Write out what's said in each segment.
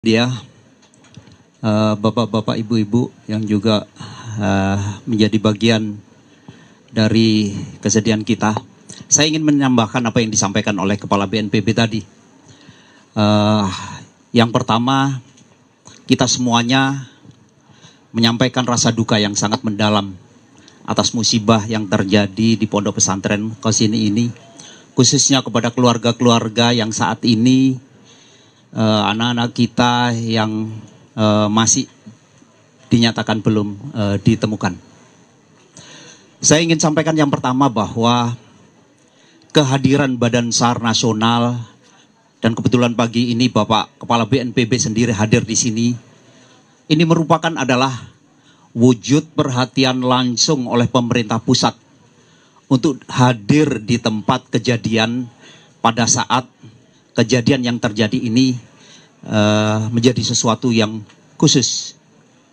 Dia bapak-bapak, ibu-ibu yang juga menjadi bagian dari kesedihan kita. Saya ingin menambahkan apa yang disampaikan oleh Kepala BNPB tadi. Yang pertama, kita semuanya menyampaikan rasa duka yang sangat mendalam atas musibah yang terjadi di Pondok Pesantren Qasini ini, khususnya kepada keluarga-keluarga yang saat ini anak-anak kita yang masih dinyatakan belum ditemukan. Saya ingin sampaikan yang pertama bahwa kehadiran Badan SAR Nasional, dan kebetulan pagi ini Bapak Kepala BNPB sendiri hadir di sini, ini merupakan adalah wujud perhatian langsung oleh pemerintah pusat untuk hadir di tempat kejadian pada saat kejadian yang terjadi ini menjadi sesuatu yang khusus.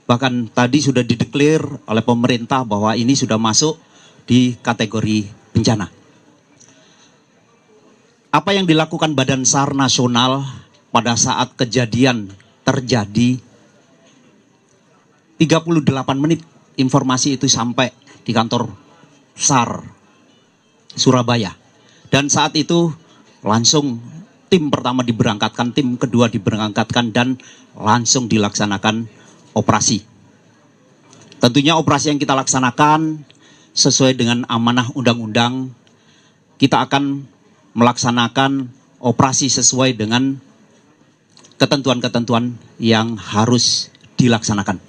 Bahkan tadi sudah dideklar oleh pemerintah bahwa ini sudah masuk di kategori bencana. Apa yang dilakukan Badan SAR Nasional pada saat kejadian terjadi, 38 menit informasi itu sampai di kantor SAR Surabaya. Dan saat itu langsung tim pertama diberangkatkan, tim kedua diberangkatkan, dan langsung dilaksanakan operasi. Tentunya operasi yang kita laksanakan sesuai dengan amanah undang-undang. Kita akan melaksanakan operasi sesuai dengan ketentuan-ketentuan yang harus dilaksanakan.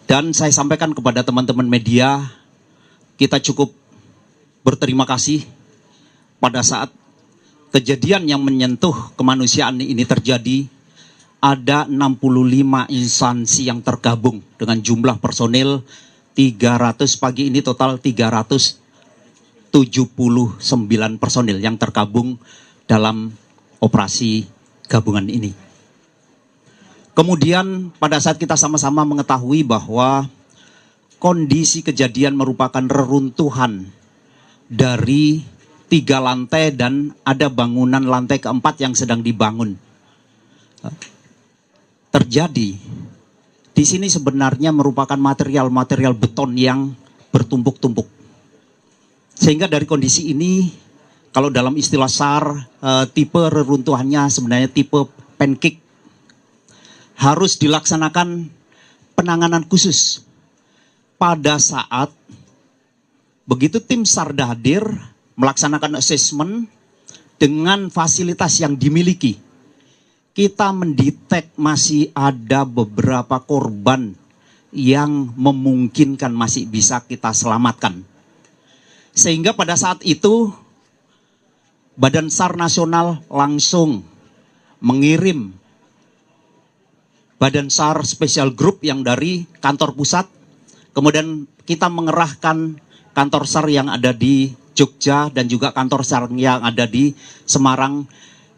Dan saya sampaikan kepada teman-teman media, kita cukup berterima kasih pada saat kejadian yang menyentuh kemanusiaan ini terjadi. Ada 65 instansi yang tergabung dengan jumlah personil 300, pagi ini total 379 personil yang tergabung dalam operasi gabungan ini. Kemudian pada saat kita sama-sama mengetahui bahwa kondisi kejadian merupakan reruntuhan dari 3 lantai dan ada bangunan lantai keempat yang sedang dibangun. Terjadi di sini sebenarnya merupakan material-material beton yang bertumpuk-tumpuk. Sehingga dari kondisi ini, kalau dalam istilah SAR, tipe reruntuhannya sebenarnya tipe pancake. Harus dilaksanakan penanganan khusus pada saat begitu tim SAR hadir melaksanakan assessment dengan fasilitas yang dimiliki. Kita mendetek masih ada beberapa korban yang memungkinkan masih bisa kita selamatkan. Sehingga pada saat itu Badan SAR Nasional langsung mengirim Badan SAR Special Group yang dari kantor pusat. Kemudian kita mengerahkan kantor SAR yang ada di Jogja dan juga kantor SAR yang ada di Semarang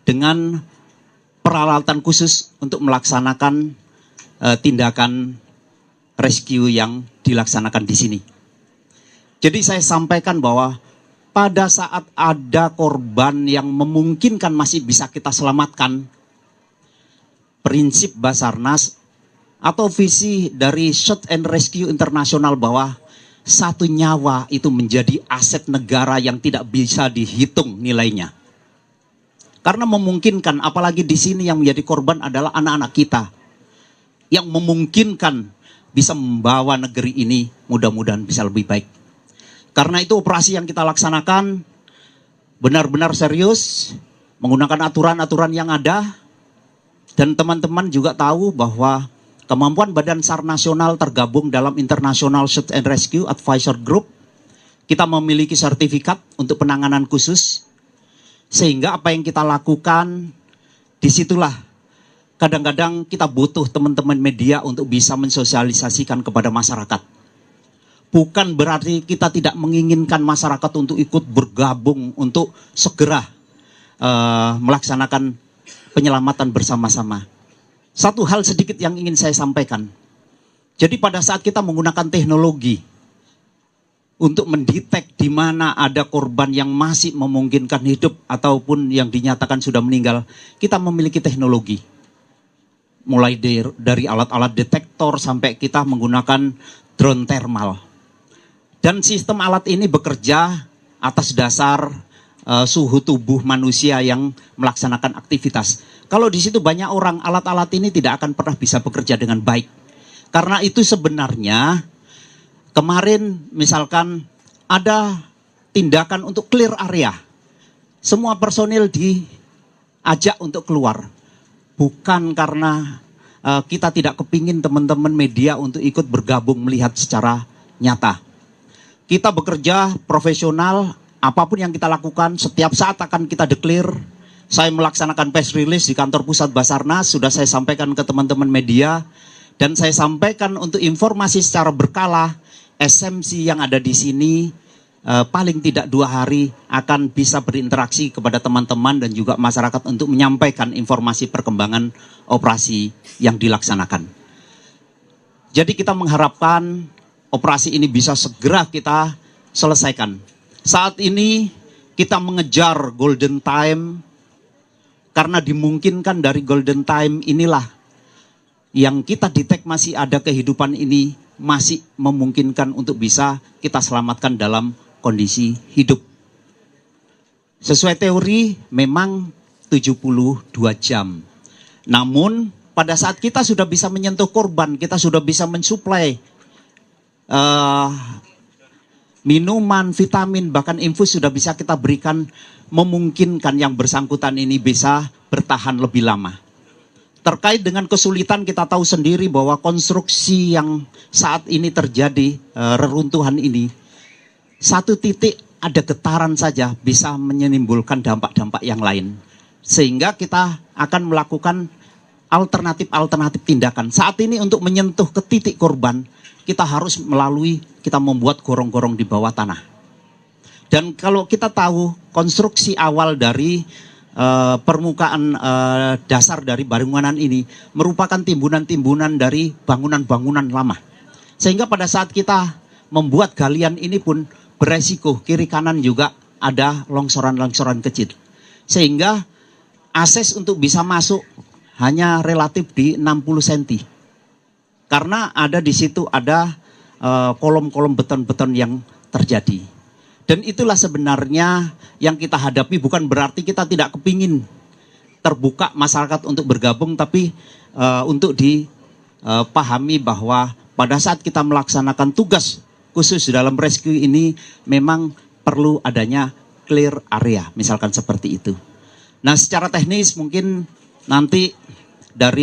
dengan peralatan khusus untuk melaksanakan tindakan rescue yang dilaksanakan di sini. Jadi saya sampaikan bahwa pada saat ada korban yang memungkinkan masih bisa kita selamatkan, prinsip Basarnas atau visi dari Search and Rescue Internasional bahwa satu nyawa itu menjadi aset negara yang tidak bisa dihitung nilainya. Karena memungkinkan, apalagi di sini yang menjadi korban adalah anak-anak kita. Yang memungkinkan bisa membawa negeri ini mudah-mudahan bisa lebih baik. Karena itu operasi yang kita laksanakan benar-benar serius, menggunakan aturan-aturan yang ada. Dan teman-teman juga tahu bahwa kemampuan Badan SAR Nasional tergabung dalam International Search and Rescue Advisor Group. Kita memiliki sertifikat untuk penanganan khusus. Sehingga apa yang kita lakukan, disitulah kadang-kadang kita butuh teman-teman media untuk bisa mensosialisasikan kepada masyarakat. Bukan berarti kita tidak menginginkan masyarakat untuk ikut bergabung untuk segera melaksanakan penyelamatan bersama-sama. Satu hal sedikit yang ingin saya sampaikan. Jadi pada saat kita menggunakan teknologi untuk mendetek di mana ada korban yang masih memungkinkan hidup ataupun yang dinyatakan sudah meninggal, kita memiliki teknologi. mulai dari alat-alat detektor sampai kita menggunakan drone thermal. Dan sistem alat ini bekerja atas dasar suhu tubuh manusia yang melaksanakan aktivitas. Kalau di situ banyak orang, alat-alat ini tidak akan pernah bisa bekerja dengan baik. Karena itu sebenarnya kemarin misalkan ada tindakan untuk clear area. Semua personil diajak untuk keluar. Bukan karena kita tidak kepingin teman-teman media untuk ikut bergabung melihat secara nyata. Kita bekerja profesional, apapun yang kita lakukan setiap saat akan kita declare. Saya melaksanakan press release di kantor pusat Basarnas, sudah saya sampaikan ke teman-teman media. Dan saya sampaikan untuk informasi secara berkala, SMC yang ada di sini paling tidak 2 hari akan bisa berinteraksi kepada teman-teman dan juga masyarakat untuk menyampaikan informasi perkembangan operasi yang dilaksanakan. Jadi kita mengharapkan operasi ini bisa segera kita selesaikan. Saat ini kita mengejar golden time, karena dimungkinkan dari golden time inilah yang kita detect masih ada kehidupan ini, masih memungkinkan untuk bisa kita selamatkan dalam kondisi hidup. Sesuai teori memang 72 jam. Namun pada saat kita sudah bisa menyentuh korban, kita sudah bisa mensuplai minuman, vitamin, bahkan infus sudah bisa kita berikan, memungkinkan yang bersangkutan ini bisa bertahan lebih lama. Terkait dengan kesulitan, kita tahu sendiri bahwa konstruksi yang saat ini terjadi, reruntuhan ini, satu titik ada getaran saja bisa menimbulkan dampak-dampak yang lain. Sehingga kita akan melakukan alternatif-alternatif tindakan. Saat ini untuk menyentuh ke titik korban, kita harus kita membuat gorong-gorong di bawah tanah. Dan kalau kita tahu konstruksi awal dari permukaan dasar dari bangunan ini merupakan timbunan-timbunan dari bangunan-bangunan lama. Sehingga pada saat kita membuat galian ini pun beresiko kiri kanan juga ada longsoran-longsoran kecil. Sehingga akses untuk bisa masuk hanya relatif di 60 cm. Karena ada di situ ada kolom-kolom beton-beton yang terjadi. Dan itulah sebenarnya yang kita hadapi, bukan berarti kita tidak kepingin terbuka masyarakat untuk bergabung, tapi untuk dipahami bahwa pada saat kita melaksanakan tugas khusus dalam rescue ini memang perlu adanya clear area, misalkan seperti itu. Nah, secara teknis mungkin nanti dari